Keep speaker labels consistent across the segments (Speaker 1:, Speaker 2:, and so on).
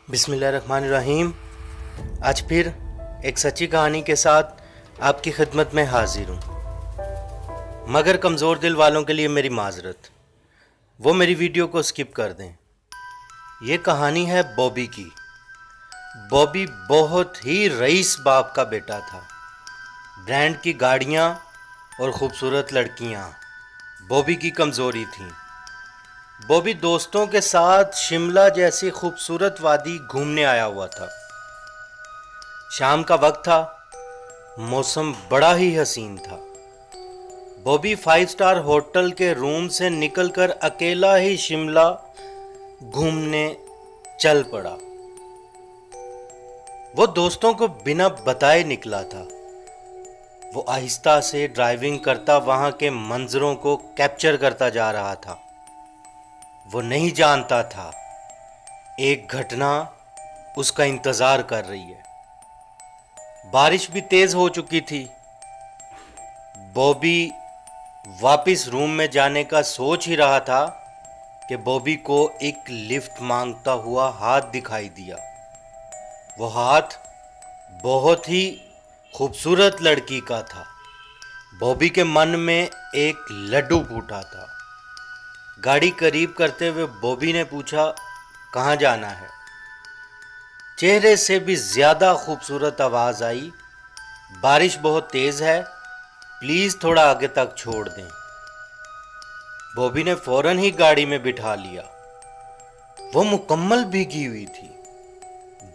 Speaker 1: बिस्मिल्लाहिर्रहमानिर्रहीम। आज फिर एक सच्ची कहानी के साथ आपकी खिदमत में हाजिर हूँ, मगर कमज़ोर दिल वालों के लिए मेरी माजरत, वो मेरी वीडियो को स्किप कर दें। ये कहानी है बॉबी की। बॉबी बहुत ही रईस बाप का बेटा था। ब्रांड की गाड़ियाँ और ख़ूबसूरत लड़कियाँ बॉबी की कमज़ोरी थीं। बॉबी दोस्तों के साथ शिमला जैसी खूबसूरत वादी घूमने आया हुआ था। शाम का वक्त था, मौसम बड़ा ही हसीन था। बॉबी 5 स्टार होटल के रूम से निकलकर अकेला ही शिमला घूमने चल पड़ा। वो दोस्तों को बिना बताए निकला था। वो आहिस्ता से ड्राइविंग करता वहां के मंजरों को कैप्चर करता जा रहा था। वो नहीं जानता था एक घटना उसका इंतजार कर रही है। बारिश भी तेज हो चुकी थी। बॉबी वापस रूम में जाने का सोच ही रहा था कि बॉबी को एक लिफ्ट मांगता हुआ हाथ दिखाई दिया। वो हाथ बहुत ही खूबसूरत लड़की का था। बॉबी के मन में एक लड्डू फूटा था। गाड़ी करीब करते हुए बॉबी ने पूछा, कहाँ जाना है? चेहरे से भी ज़्यादा खूबसूरत आवाज़ आई, बारिश बहुत तेज़ है, प्लीज़ थोड़ा आगे तक छोड़ दें। बॉबी ने फौरन ही गाड़ी में बिठा लिया। वो मुकम्मल भीगी हुई थी।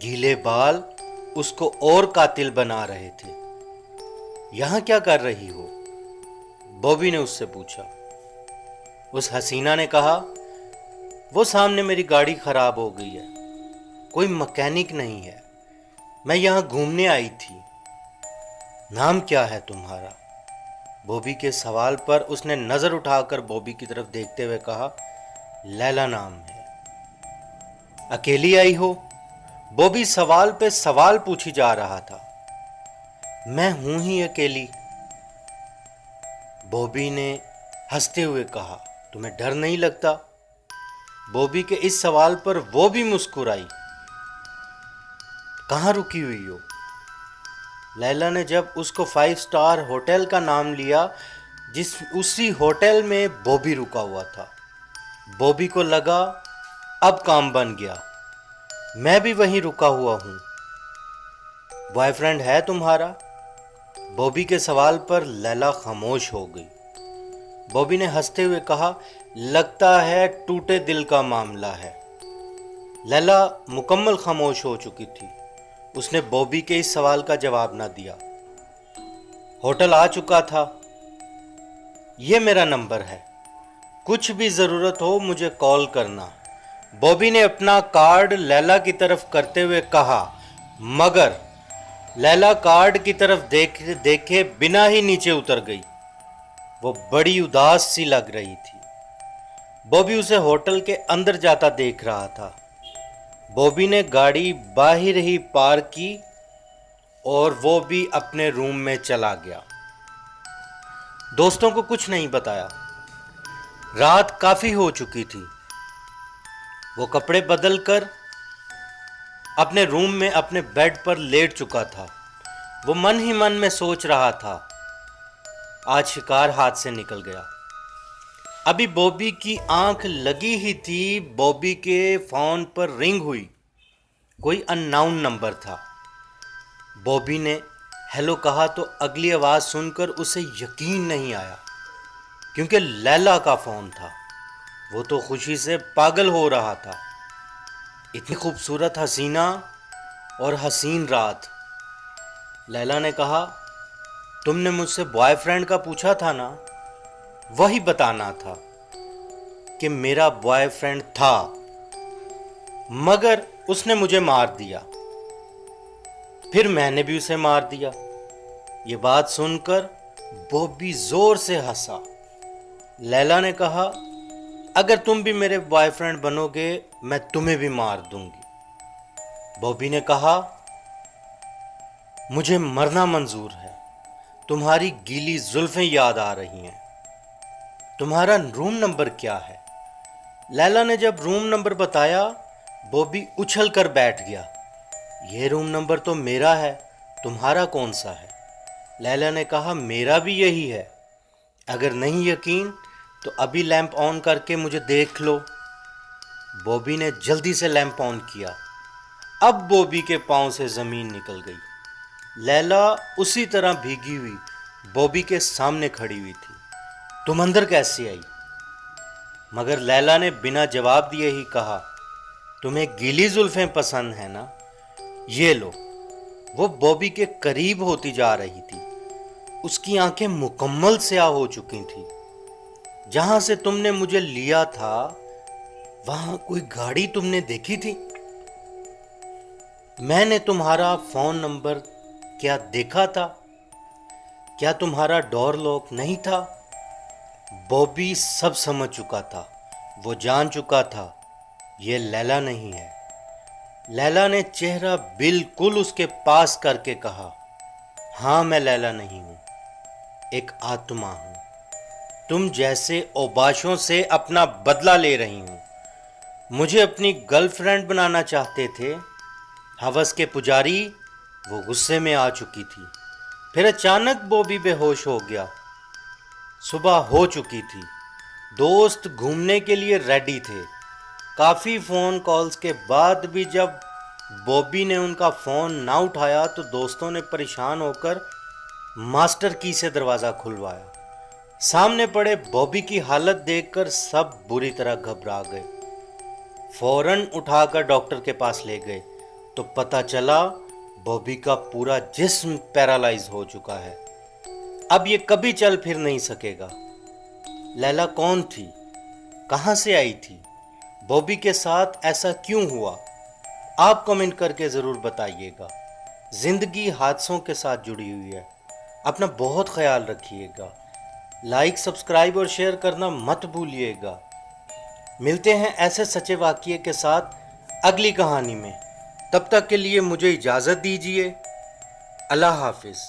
Speaker 1: गीले बाल उसको और कातिल बना रहे थे। यहाँ क्या कर रही हो? बॉबी ने उससे पूछा। उस हसीना ने कहा, वो सामने मेरी गाड़ी खराब हो गई है, कोई मैकेनिक नहीं है, मैं यहाँ घूमने आई थी। नाम क्या है तुम्हारा? बॉबी के सवाल पर उसने नज़र उठाकर बॉबी की तरफ देखते हुए कहा, लैला नाम है। अकेली आई हो? बॉबी सवाल पे सवाल पूछी जा रहा था। मैं हूं ही अकेली। बॉबी ने हंसते हुए कहा, तुम्हें डर नहीं लगता? बॉबी के इस सवाल पर वो भी मुस्कुराई। कहाँ रुकी हुई हो? लैला ने जब उसको 5 स्टार होटल का नाम लिया, उसी होटल में बॉबी रुका हुआ था। बॉबी को लगा अब काम बन गया, मैं भी वहीं रुका हुआ हूँ। बॉयफ्रेंड है तुम्हारा? बॉबी के सवाल पर लैला खामोश हो गई। बॉबी ने हंसते हुए कहा, लगता है टूटे दिल का मामला है। लैला मुकम्मल खामोश हो चुकी थी। उसने बॉबी के इस सवाल का जवाब ना दिया। होटल आ चुका था। ये मेरा नंबर है, कुछ भी ज़रूरत हो मुझे कॉल करना। बॉबी ने अपना कार्ड लैला की तरफ करते हुए कहा, मगर लैला कार्ड की तरफ देखे बिना ही नीचे उतर गई। वो बड़ी उदास सी लग रही थी। बॉबी उसे होटल के अंदर जाता देख रहा था। बॉबी ने गाड़ी बाहर ही पार्क की और वो भी अपने रूम में चला गया। दोस्तों को कुछ नहीं बताया। रात काफ़ी हो चुकी थी। वो कपड़े बदलकर अपने रूम में अपने बेड पर लेट चुका था। वो मन ही मन में सोच रहा था, आज शिकार हाथ से निकल गया। अभी बॉबी की आंख लगी ही थी, बॉबी के फोन पर रिंग हुई। कोई अननोन नंबर था। बॉबी ने हेलो कहा तो अगली आवाज़ सुनकर उसे यकीन नहीं आया, क्योंकि लैला का फ़ोन था। वो तो खुशी से पागल हो रहा था। इतनी खूबसूरत हसीना और हसीन रात। लैला ने कहा, तुमने मुझसे बॉयफ्रेंड का पूछा था ना? वही बताना था कि मेरा बॉयफ्रेंड था, मगर उसने मुझे मार दिया, फिर मैंने भी उसे मार दिया। ये बात सुनकर बॉबी जोर से हंसा। लैला ने कहा, अगर तुम भी मेरे बॉयफ्रेंड बनोगे मैं तुम्हें भी मार दूंगी। बॉबी ने कहा, मुझे मरना मंजूर है, तुम्हारी गीली जुल्फें याद आ रही हैं। तुम्हारा रूम नंबर क्या है? लैला ने जब रूम नंबर बताया बॉबी उछल कर बैठ गया। ये रूम नंबर तो मेरा है, तुम्हारा कौन सा है? लैला ने कहा, मेरा भी यही है। अगर नहीं यकीन तो अभी लैंप ऑन करके मुझे देख लो। बॉबी ने जल्दी से लैंप ऑन किया। अब बॉबी के पांव से ज़मीन निकल गई। लैला उसी तरह भीगी हुई बॉबी के सामने खड़ी हुई थी। तुम अंदर कैसे आई? मगर लैला ने बिना जवाब दिए ही कहा, तुम्हें गीली जुल्फें पसंद है ना? ये लो। वो बॉबी के करीब होती जा रही थी। उसकी आंखें मुकम्मल स्याह हो चुकी थी। जहां से तुमने मुझे लिया था वहां कोई गाड़ी तुमने देखी थी? मैंने तुम्हारा फोन नंबर क्या देखा था? क्या तुम्हारा डोर लॉक नहीं था? बॉबी सब समझ चुका था। वो जान चुका था ये लैला नहीं है। लैला ने चेहरा बिल्कुल उसके पास करके कहा, हाँ मैं लैला नहीं हूं, एक आत्मा हूं। तुम जैसे औबाशों से अपना बदला ले रही हूं। मुझे अपनी गर्लफ्रेंड बनाना चाहते थे। हवस के पुजारी वो गुस्से में आ चुकी थी। फिर अचानक बॉबी बेहोश हो गया। सुबह हो चुकी थी। दोस्त घूमने के लिए रेडी थे। काफ़ी फ़ोन कॉल्स के बाद भी जब बॉबी ने उनका फ़ोन ना उठाया तो दोस्तों ने परेशान होकर मास्टर की से दरवाज़ा खुलवाया। सामने पड़े बॉबी की हालत देखकर सब बुरी तरह घबरा गए। फौरन उठाकर डॉक्टर के पास ले गए तो पता चला बॉबी का पूरा जिस्म पैरालाइज हो चुका है। अब ये कभी चल फिर नहीं सकेगा। लैला कौन थी? कहां से आई थी? बॉबी के साथ ऐसा क्यों हुआ? आप कमेंट करके ज़रूर बताइएगा। ज़िंदगी हादसों के साथ जुड़ी हुई है। अपना बहुत ख्याल रखिएगा। लाइक, सब्सक्राइब और शेयर करना मत भूलिएगा। मिलते हैं ऐसे सच्चे वाक़ये के साथ अगली कहानी में। तब तक के लिए मुझे इजाज़त दीजिए। अल्लाह हाफिज़।